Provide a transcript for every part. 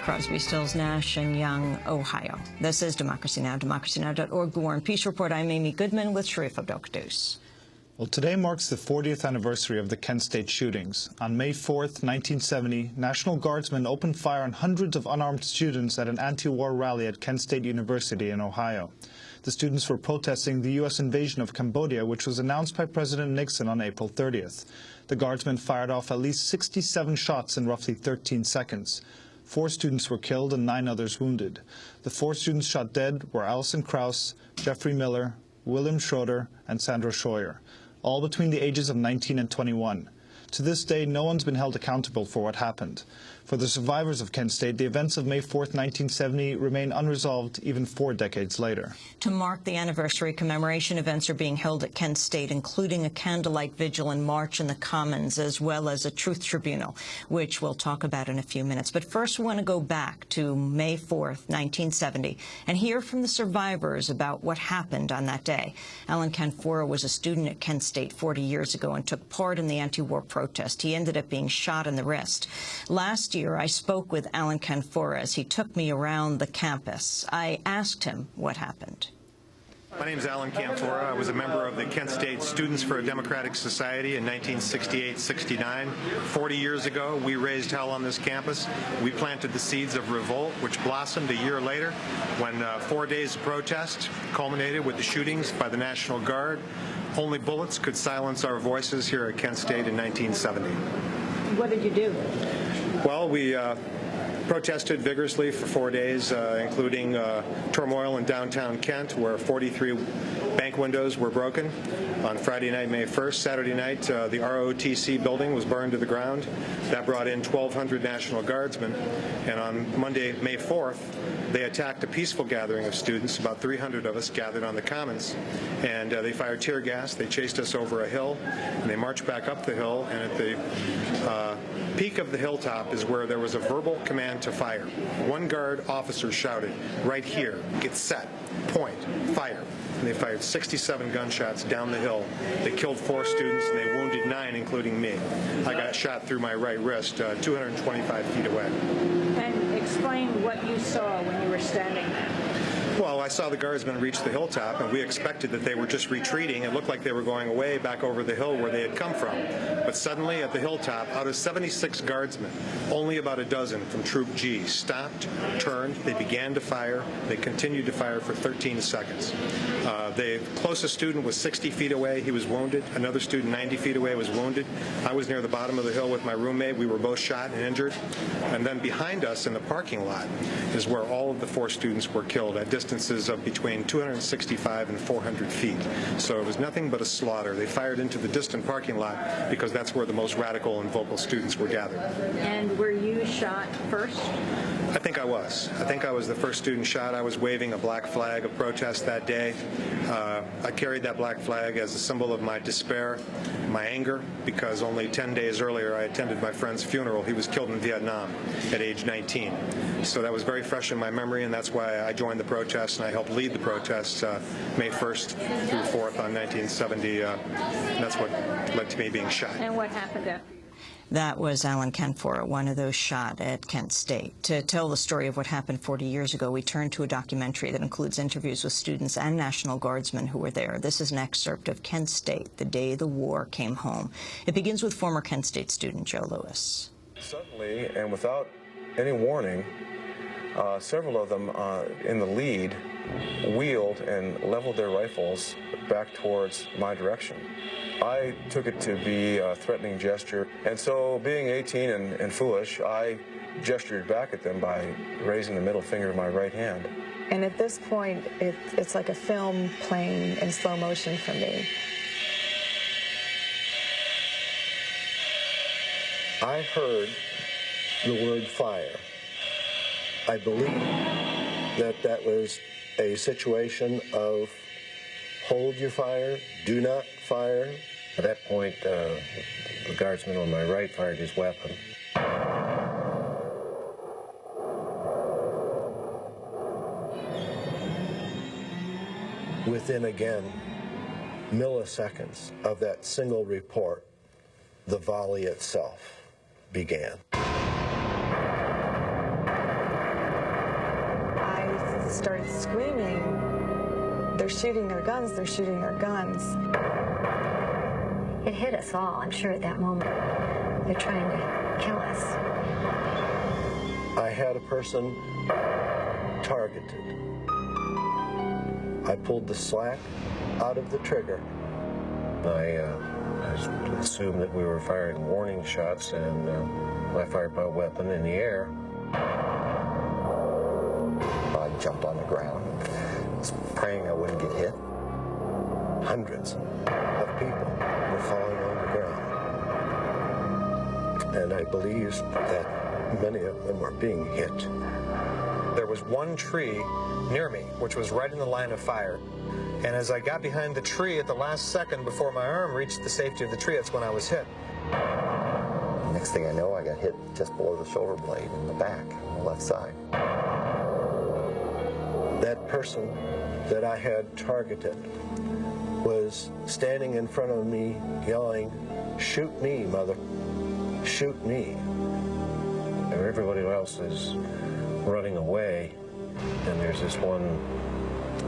Crosby, Stills, Nash, and Young, Ohio. This is Democracy Now!, democracynow.org, The War and Peace Report. I'm Amy Goodman with Sharif Abdel-Quddus. Well, today marks the 40th anniversary of the Kent State shootings. On May 4th, 1970, National Guardsmen opened fire on hundreds of unarmed students at an anti-war rally at Kent State University in Ohio. The students were protesting the U.S. invasion of Cambodia, which was announced by President Nixon on April 30th. The Guardsmen fired off at least 67 shots in roughly 13 seconds. 4 students were killed and 9 others wounded. The 4 students shot dead were Allison Krauss, Jeffrey Miller, William Schroeder, and Sandra Scheuer, all between the ages of 19 and 21. To this day, no one's been held accountable for what happened. For the survivors of Kent State, the events of May 4th, 1970 remain unresolved even 4 decades later. To mark the anniversary, commemoration events are being held at Kent State, including a candlelight vigil and march in the Commons, as well as a truth tribunal, which we'll talk about in a few minutes. But first, we want to go back to May 4th, 1970, and hear from the survivors about what happened on that day. Alan Canfora was a student at Kent State 40 years ago and took part in the anti-war protest. He ended up being shot in the wrist. Last year, I spoke with Alan Canfora as he took me around the campus. I asked him what happened. My name is Alan Canfora. I was a member of the Kent State Students for a Democratic Society in 1968-69. 40 years ago, we raised hell on this campus. We planted the seeds of revolt, which blossomed a year later when 4 days of protest culminated with the shootings by the National Guard. Only bullets could silence our voices here at Kent State in 1970. What did you do? Well, we protested vigorously for 4 days, including turmoil in downtown Kent, where 43 bank windows were broken. On Friday night, May 1st, Saturday night, the ROTC building was burned to the ground. That brought in 1,200 National Guardsmen. And on Monday, May 4th, they attacked a peaceful gathering of students. About 300 of us gathered on the Commons. And they fired tear gas. They chased us over a hill. And they marched back up the hill. And at the peak of the hilltop is where there was a verbal command to fire. One guard officer shouted, "Right here, get set, point, fire." And they fired 67 gunshots down the hill. They killed 4 students and they wounded 9, including me. I got shot through my right wrist, 225 feet away. And explain what you saw when you were standing there. Well, I saw the guardsmen reach the hilltop, and we expected that they were just retreating. It looked like they were going away back over the hill where they had come from. But suddenly, at the hilltop, out of 76 guardsmen, only about a dozen from Troop G stopped, turned, they began to fire. They continued to fire for 13 seconds. The closest student was 60 feet away. He was wounded. Another student 90 feet away was wounded. I was near the bottom of the hill with my roommate. We were both shot and injured. And then behind us in the parking lot is where all of the 4 students were killed at distances of between 265 and 400 feet. So it was nothing but a slaughter. They fired into the distant parking lot because that's where the most radical and vocal students were gathered. And were you shot first? I think I was. I think I was the first student shot. I was waving a black flag of protest that day. I carried that black flag as a symbol of my despair, my anger, because only 10 days earlier I attended my friend's funeral. He was killed in Vietnam at age 19. So that was very fresh in my memory, and that's why I joined the protest, and I helped lead the protest May 1st through 4th on 1970. That's what led to me being shot. And what happened after you? That was Alan Canfora, one of those shot at Kent State. To tell the story of what happened 40 years ago, we turn to a documentary that includes interviews with students and National Guardsmen who were there. This is an excerpt of Kent State, the day the war came home. It begins with former Kent State student Joe Lewis. Suddenly, and without any warning, several of them in the lead wheeled and leveled their rifles back towards my direction. I took it to be a threatening gesture, and so being 18 and foolish, I gestured back at them by raising the middle finger of my right hand. And at this point, it's like a film playing in slow motion for me. I heard the word fire. I believe that that was a situation of hold your fire, do not fire. At that point, the guardsman on my right fired his weapon. Within, again, milliseconds of that single report, the volley itself began. started screaming, "They're shooting their guns, they're shooting their guns." It hit us all, I'm sure, at that moment. They're trying to kill us. I had a person targeted. I pulled the slack out of the trigger. I assumed that we were firing warning shots, and I fired my weapon in the air. I jumped on the ground, was praying I wouldn't get hit. Hundreds of people were falling on the ground. And I believe that many of them were being hit. There was one tree near me, which was right in the line of fire. And as I got behind the tree at the last second before my arm reached the safety of the tree, that's when I was hit. Next thing I know, I got hit just below the shoulder blade in the back, on the left side. That person that I had targeted was standing in front of me yelling, "Shoot me, mother, shoot me." Everybody else is running away, and there's this one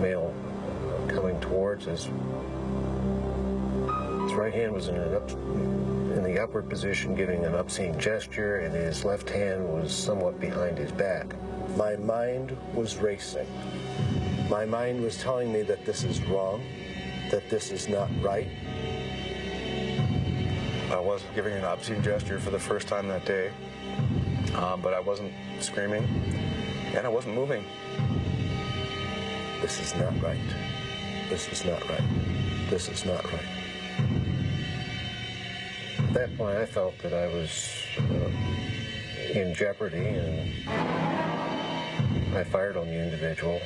male coming towards us. His right hand was in the upward position, giving an obscene gesture, and his left hand was somewhat behind his back. My mind was racing. My mind was telling me that this is wrong, that this is not right. I was giving an obscene gesture for the first time that day, but I wasn't screaming, and I wasn't moving. This is not right. This is not right. This is not right. At that point, I felt that I was in jeopardy, and I fired on the individual.